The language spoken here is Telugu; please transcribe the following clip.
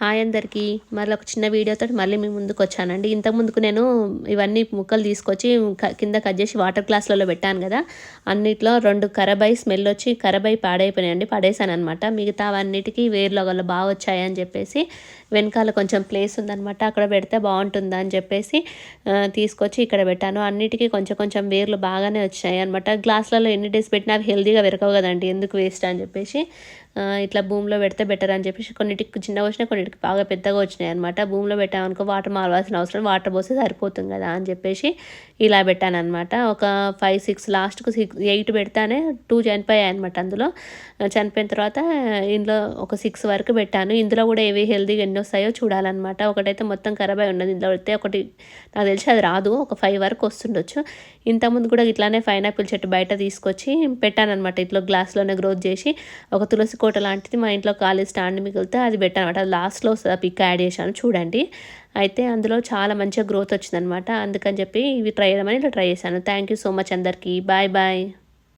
హాయ్ అందరికీ మళ్ళీ ఒక చిన్న వీడియోతో మళ్ళీ మీ ముందుకు వచ్చానండి. ఇంతకుముందుకు నేను ఇవన్నీ ముక్కలు తీసుకొచ్చి కింద కట్ చేసి వాటర్ గ్లాసులలో పెట్టాను కదా, అన్నిట్లో 2 ఖరాబ్ స్మెల్ వచ్చి ఖరాబ్ పాడైపోయినాయండి. పడేసాను అనమాట. మిగతా అవన్నిటికీ వేర్లో గల బాగా వచ్చాయని చెప్పేసి వెనకాల కొంచెం ప్లేస్ ఉందనమాట, అక్కడ పెడితే బాగుంటుందని చెప్పేసి తీసుకొచ్చి ఇక్కడ పెట్టాను. అన్నిటికీ కొంచెం కొంచెం వేర్లు బాగానే వచ్చాయి అనమాట. గ్లాసులలో ఎన్ని డేస్ పెట్టినా అవి హెల్తీగా పెరగవు కదండి, ఎందుకు వేస్ట్ అని చెప్పేసి ఇట్లా భూమిలో పెడితే బెటర్ అని చెప్పేసి కొన్నిటికి చిన్నగా వచ్చినాయి, కొన్నిటికి బాగా పెద్దగా వచ్చినాయి అనమాట. భూమిలో పెట్టామనుకో వాటర్ మారవలసిన అవసరం, వాటర్ పోస్తే సరిపోతుంది కదా అని చెప్పేసి ఇలా పెట్టాను అనమాట. ఒక 5-6 లాస్ట్కు 8 పెడతానే 2 చనిపోయాయి అనమాట. అందులో చనిపోయిన తర్వాత ఇందులో ఒక 6 వరకు పెట్టాను. ఇందులో కూడా ఏవి హెల్తీగా ఎన్ని వస్తాయో చూడాలన్నమాట. ఒకటైతే మొత్తం ఖరాబ్ అయి ఉన్నది, ఇందులో పెడితే ఒకటి నాకు తెలిసి అది రాదు, ఒక 5 వరకు వస్తుండొచ్చు. ఇంతకుముందు కూడా ఇట్లానే పైనాపిల్ చెట్టు బయట తీసుకొచ్చి పెట్టాను అనమాట. ఇట్లా గ్లాస్లోనే గ్రోత్ చేసి ఒక తులసి కోట లాంటిది మా ఇంట్లో ఖాళీ స్టాండ్ మిగిలితే అది పెట్టాను అనమాట. అది లాస్ట్లో వస్తుంది, ఆ పిక్ యాడ్ చేశాను చూడండి. అయితే అందులో చాలా మంచిగా గ్రోత్ వచ్చిందనమాట. అందుకని చెప్పి ఇవి ట్రై చేయమని ఇలా ట్రై చేశాను. థ్యాంక్ యూ సో మచ్ అందరికీ. Bye bye.